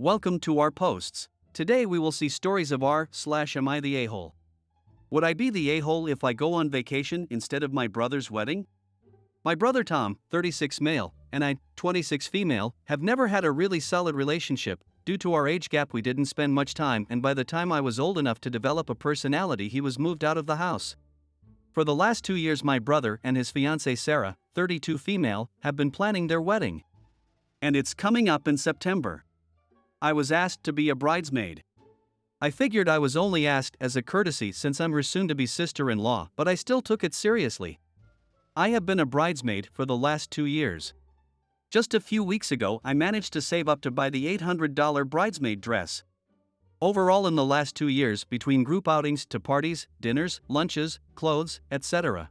Welcome to our posts. Today we will see stories of am I the a-hole? Would I be the a-hole if I go on vacation instead of my brother's wedding? My brother Tom, 36 male, and I, 26 female, have never had a really solid relationship. Due to our age gap we didn't spend much time, and by the time I was old enough to develop a personality he was moved out of the house. For the last 2 years my brother and his fiancée Sarah, 32 female, have been planning their wedding. And it's coming up in September. I was asked to be a bridesmaid. I figured I was only asked as a courtesy since I'm her soon-to-be sister-in-law, but I still took it seriously. I have been a bridesmaid for the last 2 years. Just a few weeks ago I managed to save up to buy the $800 bridesmaid dress. Overall in the last 2 years, between group outings to parties, dinners, lunches, clothes, etc.,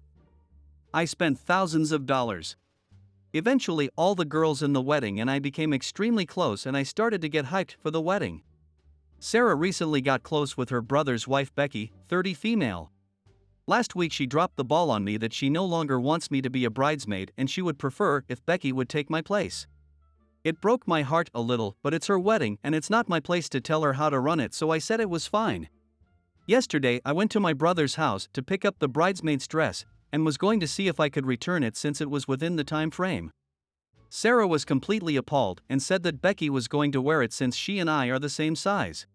I spent thousands of dollars. Eventually all the girls in the wedding and I became extremely close and I started to get hyped for the wedding. Sarah recently got close with her brother's wife Becky, 30 female. Last week she dropped the ball on me that she no longer wants me to be a bridesmaid and she would prefer if Becky would take my place. It broke my heart a little, but it's her wedding and it's not my place to tell her how to run it, so I said it was fine. Yesterday I went to my brother's house to pick up the bridesmaid's dress and was going to see if I could return it since it was within the time frame. Sarah was completely appalled and said that Becky was going to wear it since she and I are the same size.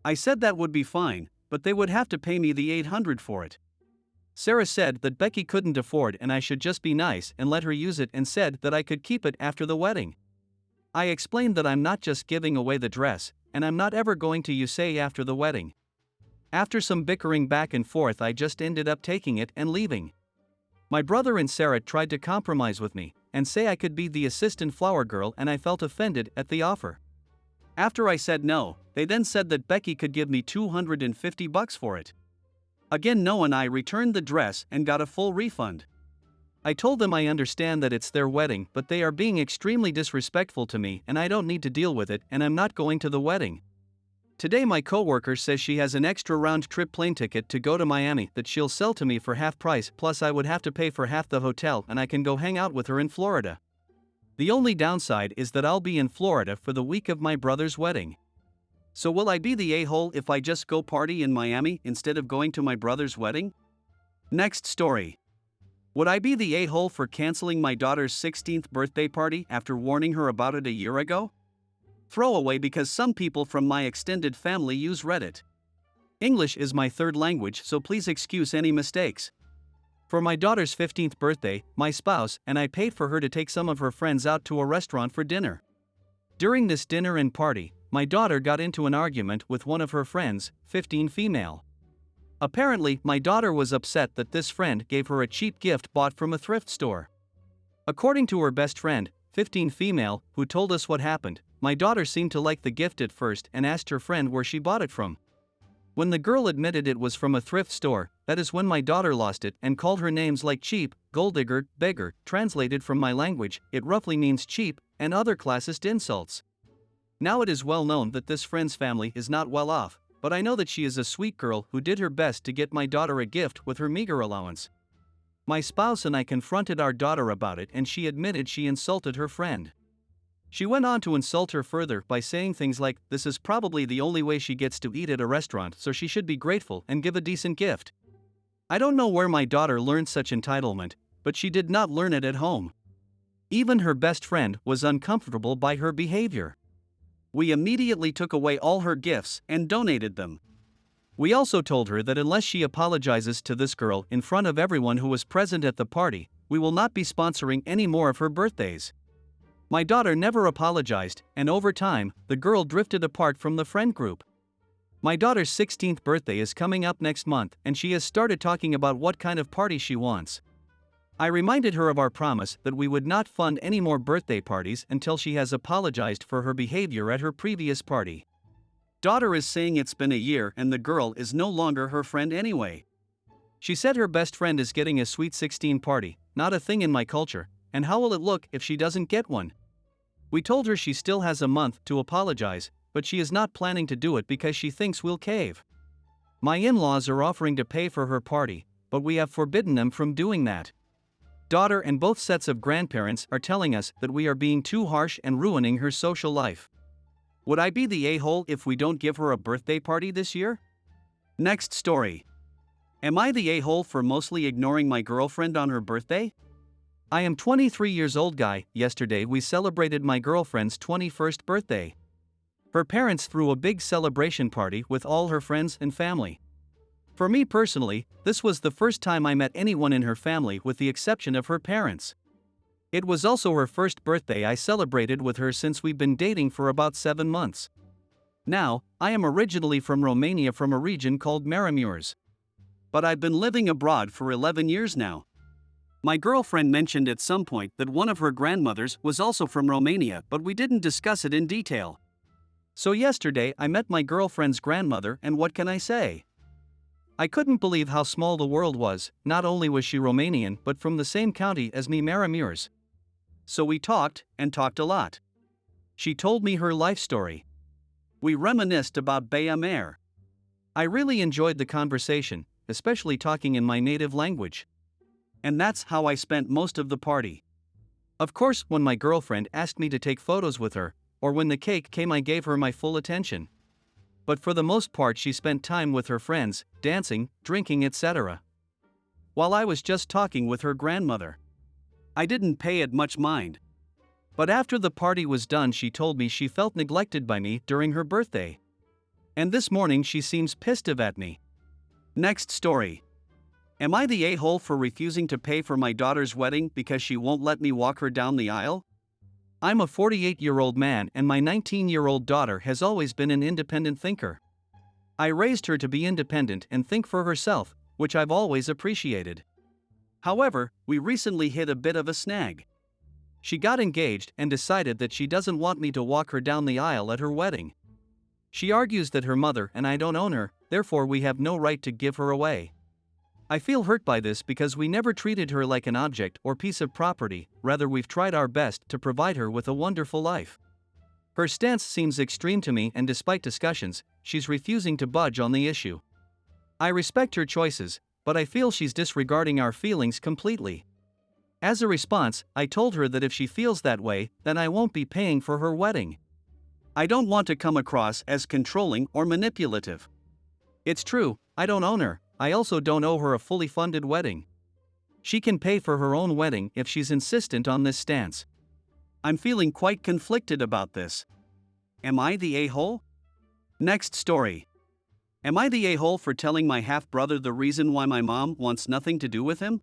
I said that would be fine, but they would have to pay me the $800 for it. Sarah said that Becky couldn't afford and I should just be nice and let her use it, and said that I could keep it after the wedding. I explained that I'm not just giving away the dress, and I'm not ever going to use it after the wedding. After some bickering back and forth I just ended up taking it and leaving. My brother and Sarah tried to compromise with me and say I could be the assistant flower girl, and I felt offended at the offer. After I said no, they then said that Becky could give me $250 for it. Again no, and I returned the dress and got a full refund. I told them I understand that it's their wedding, but they are being extremely disrespectful to me and I don't need to deal with it, and I'm not going to the wedding. Today my coworker says she has an extra round-trip plane ticket to go to Miami that she'll sell to me for half price, plus I would have to pay for half the hotel and I can go hang out with her in Florida. The only downside is that I'll be in Florida for the week of my brother's wedding. So will I be the a-hole if I just go party in Miami instead of going to my brother's wedding? Next story. Would I be the a-hole for canceling my daughter's 16th birthday party after warning her about it a year ago? Throwaway because some people from my extended family use Reddit. English is my third language, so please excuse any mistakes. For my daughter's 15th birthday, my spouse and I paid for her to take some of her friends out to a restaurant for dinner. During this dinner and party, my daughter got into an argument with one of her friends, 15 female. Apparently, my daughter was upset that this friend gave her a cheap gift bought from a thrift store. According to her best friend, 15 female, who told us what happened, my daughter seemed to like the gift at first and asked her friend where she bought it from. When the girl admitted it was from a thrift store, that is when my daughter lost it and called her names like cheap, gold digger, beggar. Translated from my language, it roughly means cheap, and other classist insults. Now it is well known that this friend's family is not well off, but I know that she is a sweet girl who did her best to get my daughter a gift with her meager allowance. My spouse and I confronted our daughter about it and she admitted she insulted her friend. She went on to insult her further by saying things like, "This is probably the only way she gets to eat at a restaurant, so she should be grateful and give a decent gift." I don't know where my daughter learned such entitlement, but she did not learn it at home. Even her best friend was uncomfortable by her behavior. We immediately took away all her gifts and donated them. We also told her that unless she apologizes to this girl in front of everyone who was present at the party, we will not be sponsoring any more of her birthdays. My daughter never apologized, and over time, the girl drifted apart from the friend group. My daughter's 16th birthday is coming up next month, and she has started talking about what kind of party she wants. I reminded her of our promise that we would not fund any more birthday parties until she has apologized for her behavior at her previous party. Daughter is saying it's been a year and the girl is no longer her friend anyway. She said her best friend is getting a sweet 16 party, not a thing in my culture, and how will it look if she doesn't get one? We told her she still has a month to apologize, but she is not planning to do it because she thinks we'll cave. My in-laws are offering to pay for her party, but we have forbidden them from doing that. Daughter and both sets of grandparents are telling us that we are being too harsh and ruining her social life. Would I be the a-hole if we don't give her a birthday party this year? Next story. Am I the a-hole for mostly ignoring my girlfriend on her birthday? I am 23 years old guy. Yesterday we celebrated my girlfriend's 21st birthday. Her parents threw a big celebration party with all her friends and family. For me personally, this was the first time I met anyone in her family with the exception of her parents. It was also her first birthday I celebrated with her since we've been dating for about 7 months. Now, I am originally from Romania, from a region called Maramureș. But I've been living abroad for 11 years now. My girlfriend mentioned at some point that one of her grandmothers was also from Romania, but we didn't discuss it in detail. So yesterday I met my girlfriend's grandmother, and what can I say? I couldn't believe how small the world was. Not only was she Romanian but from the same county as me, Maramureș. So we talked, and talked a lot. She told me her life story. We reminisced about Baia Mare. I really enjoyed the conversation, especially talking in my native language. And that's how I spent most of the party. Of course, when my girlfriend asked me to take photos with her, or when the cake came, I gave her my full attention. But for the most part she spent time with her friends, dancing, drinking, etc. While I was just talking with her grandmother. I didn't pay it much mind. But after the party was done she told me she felt neglected by me during her birthday. And this morning she seems pissed off at me. Next story. Am I the a-hole for refusing to pay for my daughter's wedding because she won't let me walk her down the aisle? I'm a 48-year-old man and my 19-year-old daughter has always been an independent thinker. I raised her to be independent and think for herself, which I've always appreciated. However, we recently hit a bit of a snag. She got engaged and decided that she doesn't want me to walk her down the aisle at her wedding. She argues that her mother and I don't own her, therefore we have no right to give her away. I feel hurt by this because we never treated her like an object or piece of property, rather we've tried our best to provide her with a wonderful life. Her stance seems extreme to me and despite discussions, she's refusing to budge on the issue. I respect her choices, but I feel she's disregarding our feelings completely. As a response, I told her that if she feels that way, then I won't be paying for her wedding. I don't want to come across as controlling or manipulative. It's true, I don't own her. I also don't owe her a fully funded wedding. She can pay for her own wedding if she's insistent on this stance. I'm feeling quite conflicted about this. Am I the a-hole? Next story. Am I the a-hole for telling my half-brother the reason why my mom wants nothing to do with him?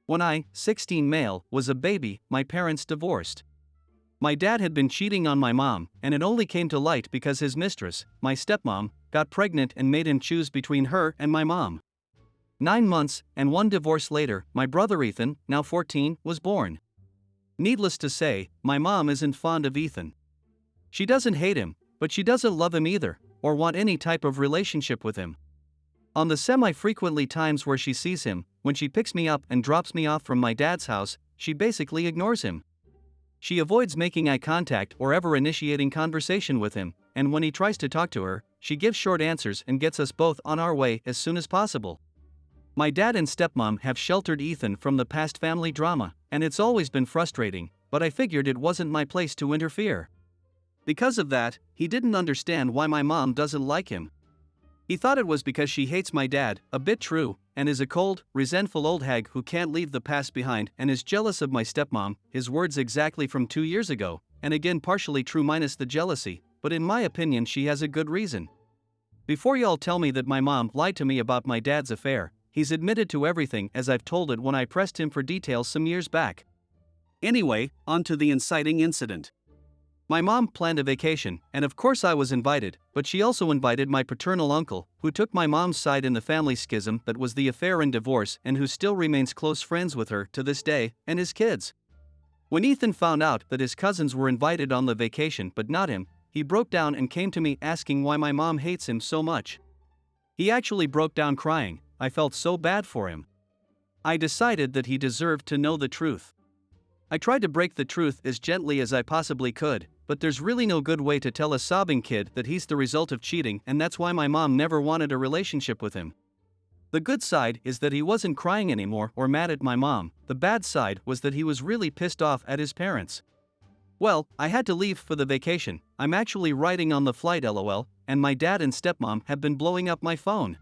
When I, 16 male, was a baby, my parents divorced. My dad had been cheating on my mom, and it only came to light because his mistress, my stepmom, got pregnant and made him choose between her and my mom. 9 months and 1 divorce later, my brother Ethan, now 14, was born. Needless to say, my mom isn't fond of Ethan. She doesn't hate him, but she doesn't love him either, or want any type of relationship with him. On the semi-frequently times where she sees him, when she picks me up and drops me off from my dad's house, she basically ignores him. She avoids making eye contact or ever initiating conversation with him, and when he tries to talk to her, she gives short answers and gets us both on our way as soon as possible. My dad and stepmom have sheltered Ethan from the past family drama, and it's always been frustrating, but I figured it wasn't my place to interfere. Because of that, he didn't understand why my mom doesn't like him. He thought it was because she hates my dad, a bit true, and is a cold, resentful old hag who can't leave the past behind and is jealous of my stepmom, his words exactly from 2 years ago, and again partially true minus the jealousy, but in my opinion she has a good reason. Before y'all tell me that my mom lied to me about my dad's affair, he's admitted to everything as I've told it when I pressed him for details some years back. Anyway, on to the inciting incident. My mom planned a vacation, and of course I was invited, but she also invited my paternal uncle, who took my mom's side in the family schism that was the affair and divorce and who still remains close friends with her to this day, and his kids. When Ethan found out that his cousins were invited on the vacation but not him, he broke down and came to me asking why my mom hates him so much. He actually broke down crying. I felt so bad for him. I decided that he deserved to know the truth. I tried to break the truth as gently as I possibly could, but there's really no good way to tell a sobbing kid that he's the result of cheating, and that's why my mom never wanted a relationship with him. The good side is that he wasn't crying anymore or mad at my mom. The bad side was that he was really pissed off at his parents. Well, I had to leave for the vacation. I'm actually riding on the flight lol, and my dad and stepmom have been blowing up my phone.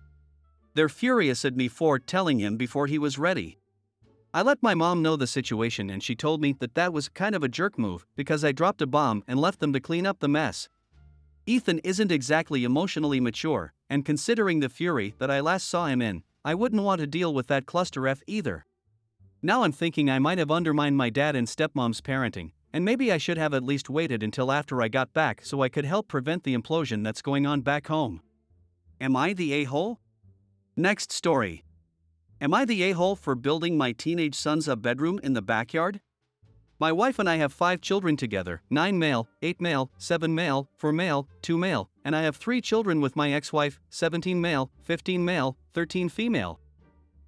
They're furious at me for telling him before he was ready. I let my mom know the situation and she told me that was kind of a jerk move because I dropped a bomb and left them to clean up the mess. Ethan isn't exactly emotionally mature, and considering the fury that I last saw him in, I wouldn't want to deal with that cluster F either. Now I'm thinking I might have undermined my dad and stepmom's parenting, and maybe I should have at least waited until after I got back so I could help prevent the implosion that's going on back home. Am I the a-hole? Next story. Am I the a-hole for building my teenage son's a bedroom in the backyard? My wife and I have 5 children together, 9 male, 8 male, 7 male, 4 male, 2 male, and I have 3 children with my ex-wife, 17 male, 15 male, 13 female.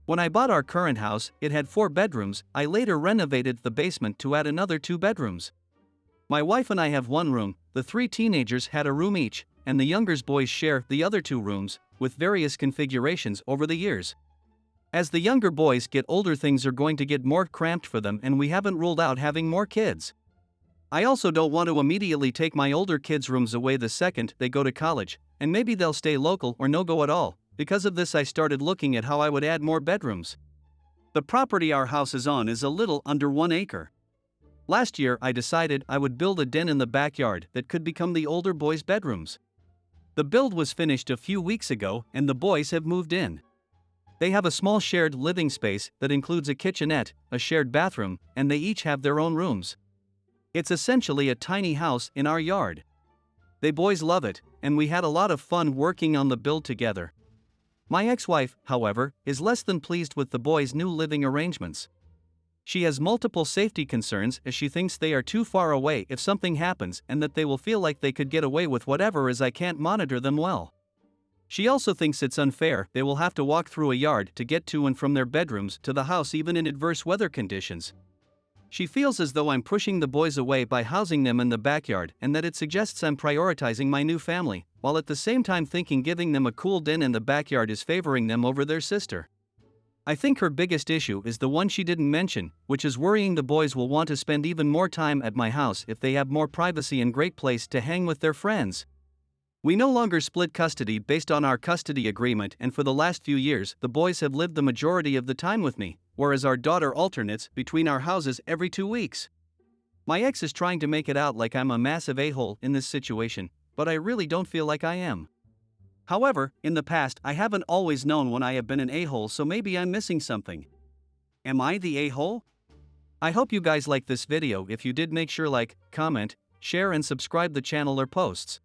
When I bought our current house, it had 4 bedrooms. I later renovated the basement to add another 2 bedrooms. My wife and I have 1 room, the 3 teenagers had a room each, and the youngest boys share the other 2 rooms, with various configurations over the years. As the younger boys get older, things are going to get more cramped for them, and we haven't ruled out having more kids. I also don't want to immediately take my older kids' rooms away the second they go to college, and maybe they'll stay local or no go at all. Because of this, I started looking at how I would add more bedrooms. The property our house is on is a little under 1 acre. Last year, I decided I would build a den in the backyard that could become the older boys' bedrooms. The build was finished a few weeks ago, and the boys have moved in. They have a small shared living space that includes a kitchenette, a shared bathroom, and they each have their own rooms. It's essentially a tiny house in our yard. They boys love it, and we had a lot of fun working on the build together. My ex-wife, however, is less than pleased with the boys' new living arrangements. She has multiple safety concerns as she thinks they are too far away if something happens and that they will feel like they could get away with whatever as I can't monitor them well. She also thinks it's unfair they will have to walk through a yard to get to and from their bedrooms to the house even in adverse weather conditions. She feels as though I'm pushing the boys away by housing them in the backyard and that it suggests I'm prioritizing my new family, while at the same time thinking giving them a cool den in the backyard is favoring them over their sister. I think her biggest issue is the one she didn't mention, which is worrying the boys will want to spend even more time at my house if they have more privacy and great place to hang with their friends. We no longer split custody based on our custody agreement, and for the last few years, the boys have lived the majority of the time with me, whereas our daughter alternates between our houses every 2 weeks. My ex is trying to make it out like I'm a massive a-hole in this situation, but I really don't feel like I am. However, in the past, I haven't always known when I have been an a-hole, so maybe I'm missing something. Am I the a-hole? I hope you guys liked this video. If you did, make sure like, comment, share and subscribe the channel or posts.